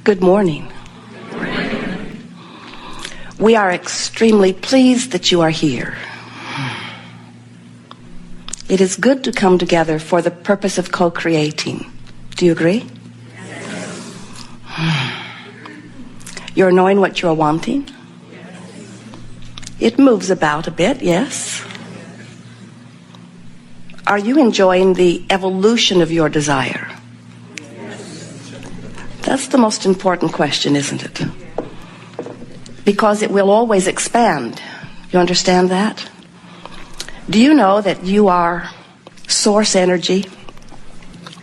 Good morning. We are extremely pleased that you are here. It is good to come together for the purpose of co-creating. Do you agree? Yes. You're knowing what you're wanting? It moves about a bit, yes. Are you enjoying the evolution of your desire? That's the most important question, isn't it? Because it will always expand. You understand that? Do you know that you are source energy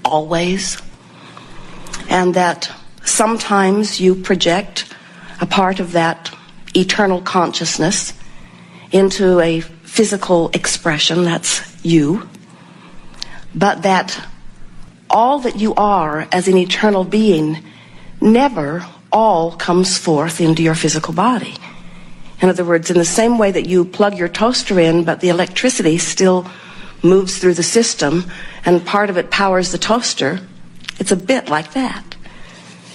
always? And that sometimes you project a part of that eternal consciousness into a physical expression, that's you. But that all that you are as an eternal being never all comes forth into your physical body. In other words, in the same way that you plug your toaster in, but the electricity still moves through the system and part of it powers the toaster, it's a bit like that.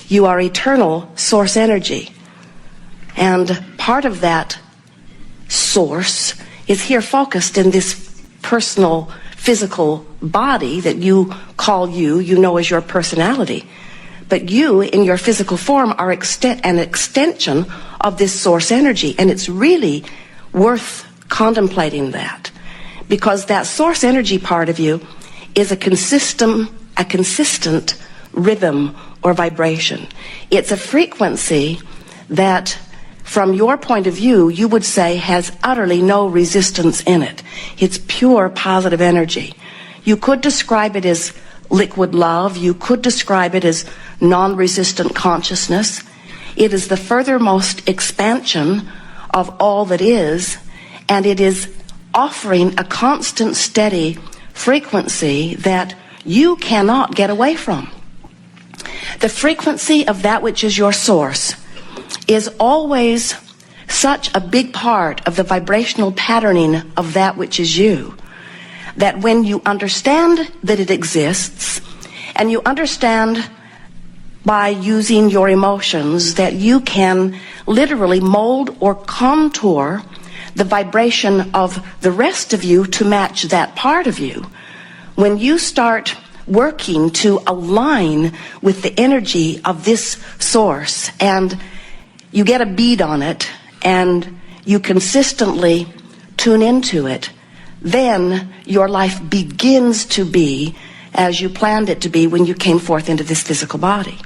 You are eternal source energy. And part of that source is here focused in this personal physical body that you call you know as your personality. But you, in your physical form, are an extension of this source energy. And it's really worth contemplating that. Because that source energy part of you is a consistent rhythm or vibration. It's a frequency that, from your point of view, you would say has utterly no resistance in it. It's pure positive energy. You could describe it as liquid love. You could describe it as non-resistant consciousness. It is the furthermost expansion of all that is, and it is offering a constant, steady frequency that you cannot get away from. The frequency of that which is your source is always such a big part of the vibrational patterning of that which is you, that when you understand that it exists, and you understand by using your emotions that you can literally mold or contour the vibration of the rest of you to match that part of you, when you start working to align with the energy of this source and you get a bead on it and you consistently tune into it, then your life begins to be as you planned it to be when you came forth into this physical body.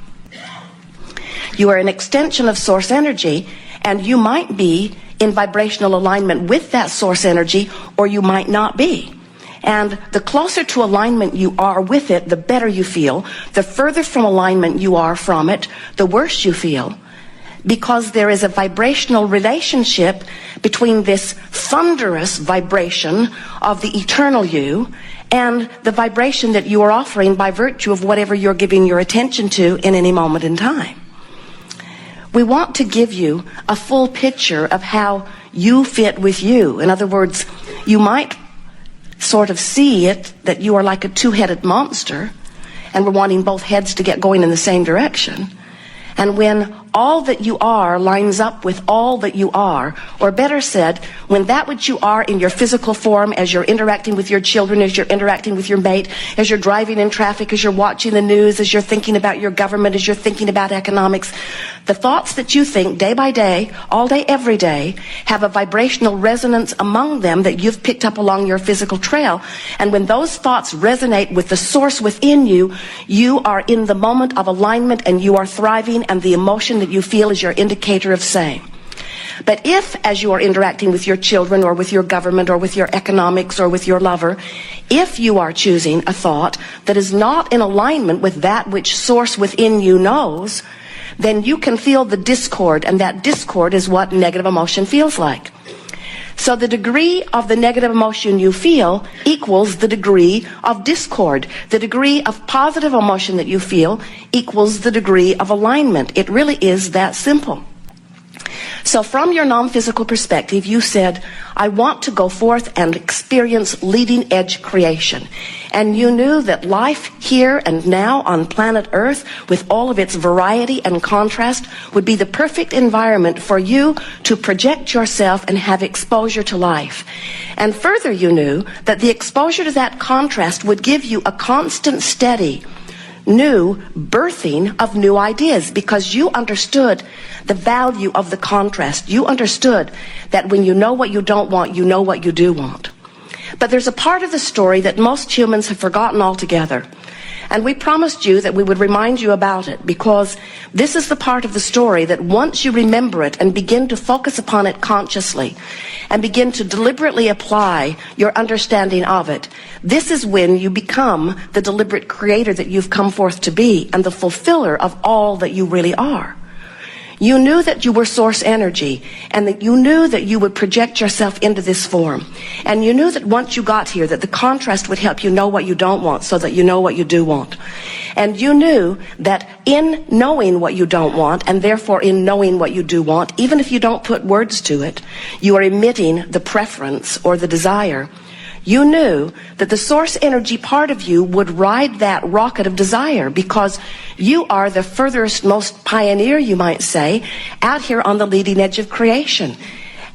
You are an extension of source energy, and you might be in vibrational alignment with that source energy, or you might not be. And the closer to alignment you are with it, the better you feel. The further from alignment you are from it, the worse you feel. Because there is a vibrational relationship between this thunderous vibration of the eternal you and the vibration that you are offering by virtue of whatever you're giving your attention to in any moment in time. We want to give you a full picture of how you fit with you. In other words, you might sort of see it that you are like a two-headed monster and we're wanting both heads to get going in the same direction. And when all that you are lines up with all that you are, or better said, when that which you are in your physical form, as you're interacting with your children, as you're interacting with your mate, as you're driving in traffic, as you're watching the news, as you're thinking about your government, as you're thinking about economics, the thoughts that you think day by day, all day, every day, have a vibrational resonance among them that you've picked up along your physical trail. And when those thoughts resonate with the source within you, you are in the moment of alignment and you are thriving, and the emotion that you feel is your indicator of same. But if, as you are interacting with your children or with your government or with your economics or with your lover, if you are choosing a thought that is not in alignment with that which source within you knows, then you can feel the discord, and that discord is what negative emotion feels like. So the degree of the negative emotion you feel equals the degree of discord. The degree of positive emotion that you feel equals the degree of alignment. It really is that simple. So from your non-physical perspective, you said, I want to go forth and experience leading edge creation. And you knew that life here and now on planet Earth, with all of its variety and contrast, would be the perfect environment for you to project yourself and have exposure to life. And further, you knew that the exposure to that contrast would give you a constant, steady, new birthing of new ideas, because you understood the value of the contrast. You understood that when you know what you don't want, you know what you do want. But there's a part of the story that most humans have forgotten altogether. And we promised you that we would remind you about it, because this is the part of the story that once you remember it and begin to focus upon it consciously and begin to deliberately apply your understanding of it, this is when you become the deliberate creator that you've come forth to be and the fulfiller of all that you really are. You knew that you were source energy, and that you knew that you would project yourself into this form. And you knew that once you got here, that the contrast would help you know what you don't want so that you know what you do want. And you knew that in knowing what you don't want, and therefore in knowing what you do want, even if you don't put words to it, you are emitting the preference or the desire. You knew that the source energy part of you would ride that rocket of desire, because you are the furthest, most pioneer, you might say, out here on the leading edge of creation.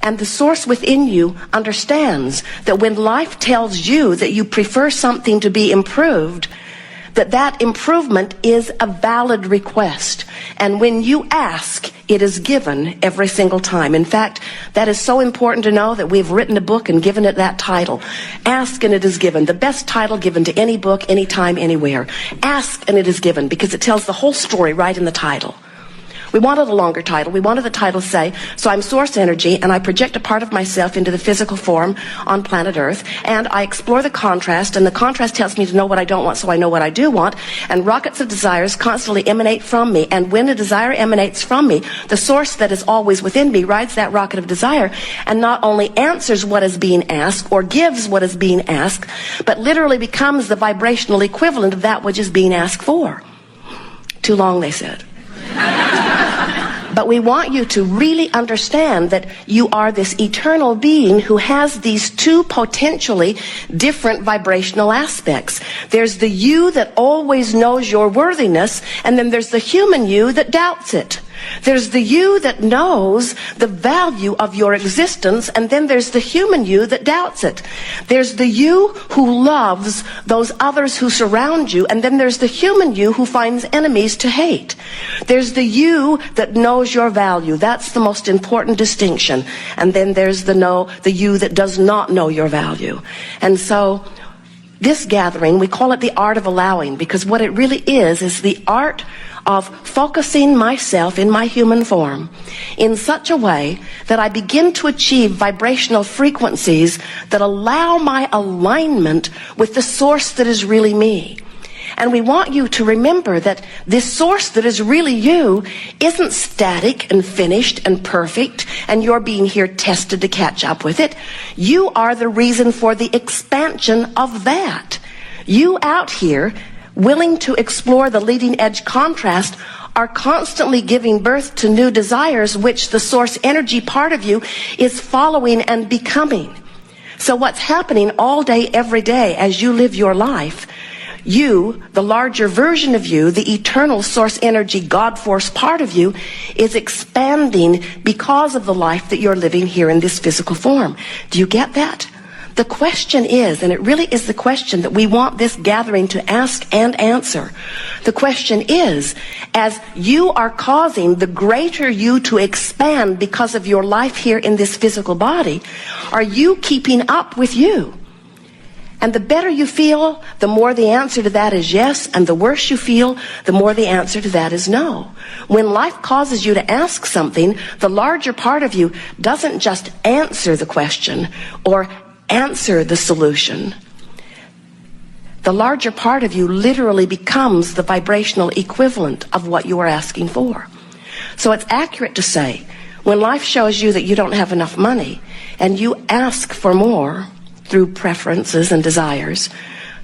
And the source within you understands that when life tells you that you prefer something to be improved, that improvement is a valid request. And when you ask, it is given every single time. In fact, that is so important to know that we've written a book and given it that title. Ask and it is given. The best title given to any book, anytime, anywhere. Ask and it is given, because it tells the whole story right in the title. We wanted a longer title. We wanted the title to say, so I'm source energy and I project a part of myself into the physical form on planet Earth, and I explore the contrast, and the contrast tells me to know what I don't want so I know what I do want, and rockets of desires constantly emanate from me, and when a desire emanates from me, the source that is always within me rides that rocket of desire and not only answers what is being asked or gives what is being asked, but literally becomes the vibrational equivalent of that which is being asked for. Too long, they said. But we want you to really understand that you are this eternal being who has these two potentially different vibrational aspects. There's the you that always knows your worthiness, and then there's the human you that doubts it. There's the you that knows the value of your existence, and then there's the human you that doubts it. There's the you who loves those others who surround you, and then there's the human you who finds enemies to hate. There's the you that knows your value. That's the most important distinction. And then there's the you that does not know your value. And so this gathering, we call it the art of allowing, because what it really is the art of focusing myself in my human form in such a way that I begin to achieve vibrational frequencies that allow my alignment with the source that is really me. And we want you to remember that this source that is really you isn't static and finished and perfect, and you're being here tested to catch up with it. You are the reason for the expansion of that. You out here, willing to explore the leading edge contrast, are constantly giving birth to new desires, which the source energy part of you is following and becoming. So what's happening all day, every day, as you live your life, you, the larger version of you, the eternal source energy, God force part of you, is expanding because of the life that you're living here in this physical form. Do you get that? The question is, and it really is the question that we want this gathering to ask and answer. The question is, as you are causing the greater you to expand because of your life here in this physical body, are you keeping up with you? And the better you feel, the more the answer to that is yes, and the worse you feel, the more the answer to that is no. When life causes you to ask something, the larger part of you doesn't just answer the question or answer the solution. The larger part of you literally becomes the vibrational equivalent of what you are asking for. So it's accurate to say, when life shows you that you don't have enough money and you ask for more through preferences and desires,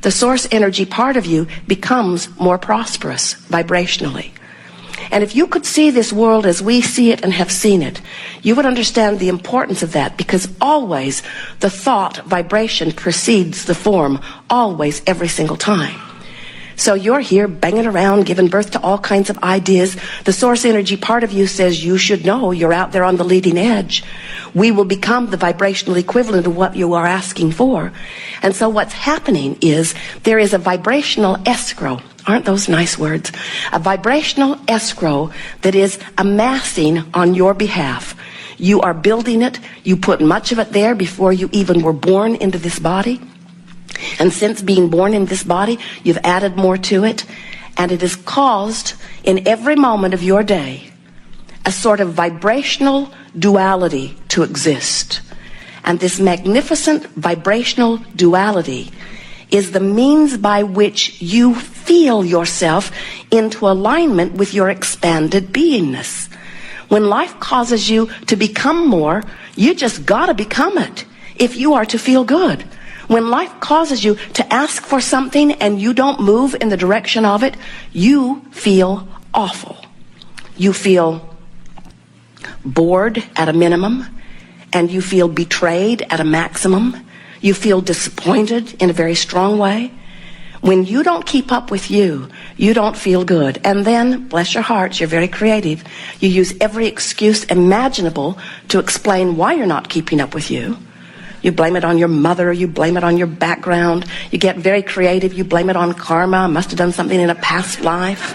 the source energy part of you becomes more prosperous vibrationally. And if you could see this world as we see it and have seen it, you would understand the importance of that, because always the thought vibration precedes the form, always, every single time. So you're here banging around, giving birth to all kinds of ideas. The source energy part of you says you should know you're out there on the leading edge. We will become the vibrational equivalent of what you are asking for. And so what's happening is there is a vibrational escrow. Aren't those nice words? A vibrational escrow that is amassing on your behalf. You are building it. You put much of it there before you even were born into this body. And since being born in this body, you've added more to it. And it has caused, in every moment of your day, a sort of vibrational duality to exist. And this magnificent vibrational duality is the means by which you feel yourself into alignment with your expanded beingness. When life causes you to become more, you just gotta become it if you are to feel good. When life causes you to ask for something and you don't move in the direction of it, you feel awful. You feel bored at a minimum, and you feel betrayed at a maximum. You feel disappointed in a very strong way. When you don't keep up with you, you don't feel good. And then, bless your hearts, you're very creative. You use every excuse imaginable to explain why you're not keeping up with you. You blame it on your mother, you blame it on your background. You get very creative, you blame it on karma. I must have done something in a past life.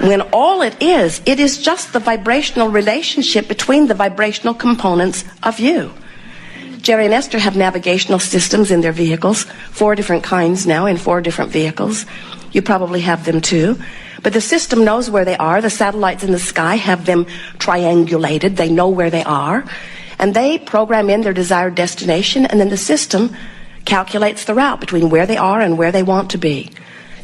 When all it is just the vibrational relationship between the vibrational components of you. Jerry and Esther have navigational systems in their vehicles, 4 different kinds now in 4 different vehicles. You probably have them too. But the system knows where they are. The satellites in the sky have them triangulated. They know where they are. And they program in their desired destination, and then the system calculates the route between where they are and where they want to be.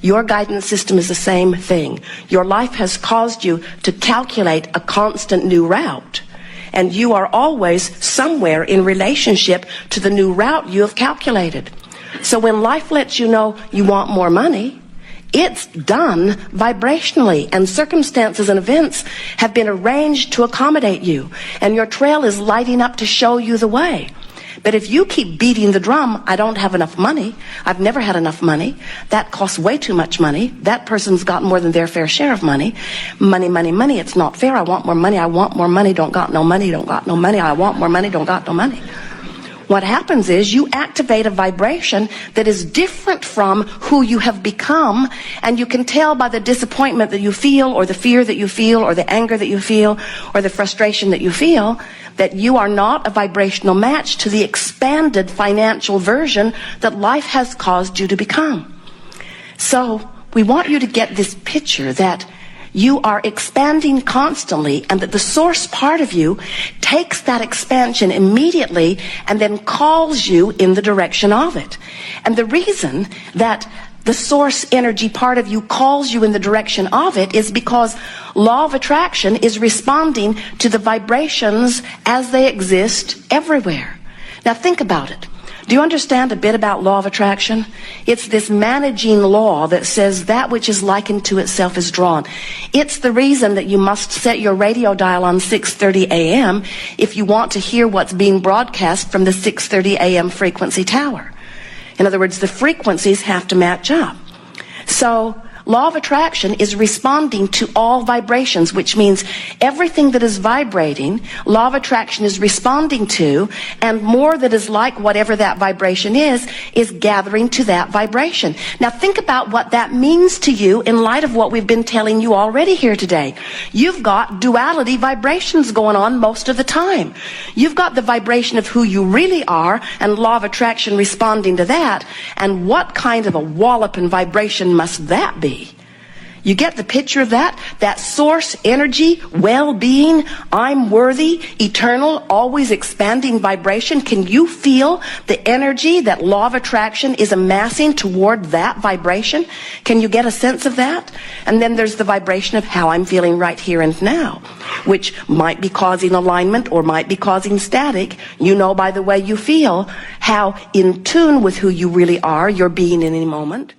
Your guidance system is the same thing. Your life has caused you to calculate a constant new route. And you are always somewhere in relationship to the new route you have calculated. So when life lets you know you want more money, it's done vibrationally, and circumstances and events have been arranged to accommodate you, and your trail is lighting up to show you the way. But if you keep beating the drum, I don't have enough money, I've never had enough money, that costs way too much money, that person's got more than their fair share of money, money, money, money, it's not fair, I want more money, don't got no money, don't got no money, I want more money, don't got no money. What happens is you activate a vibration that is different from who you have become, and you can tell by the disappointment that you feel, or the fear that you feel, or the anger that you feel, or the frustration that you feel, that you are not a vibrational match to the expanded financial version that life has caused you to become. So we want you to get this picture that you are expanding constantly, and that the source part of you takes that expansion immediately and then calls you in the direction of it. And the reason that the source energy part of you calls you in the direction of it is because law of attraction is responding to the vibrations as they exist everywhere. Now think about it. Do you understand a bit about law of attraction? It's this managing law that says that which is likened to itself is drawn. It's the reason that you must set your radio dial on 6:30 a.m. if you want to hear what's being broadcast from the 6:30 a.m. frequency tower. In other words, the frequencies have to match up. So law of attraction is responding to all vibrations, which means everything that is vibrating, law of attraction is responding to, and more that is like whatever that vibration is gathering to that vibration. Now think about what that means to you in light of what we've been telling you already here today. You've got duality vibrations going on most of the time. You've got the vibration of who you really are, and law of attraction responding to that, and what kind of a walloping vibration must that be? You get the picture of that? That source energy, well-being, I'm worthy, eternal, always expanding vibration. Can you feel the energy that law of attraction is amassing toward that vibration? Can you get a sense of that? And then there's the vibration of how I'm feeling right here and now, which might be causing alignment or might be causing static. You know by the way you feel how in tune with who you really are you're being in any moment.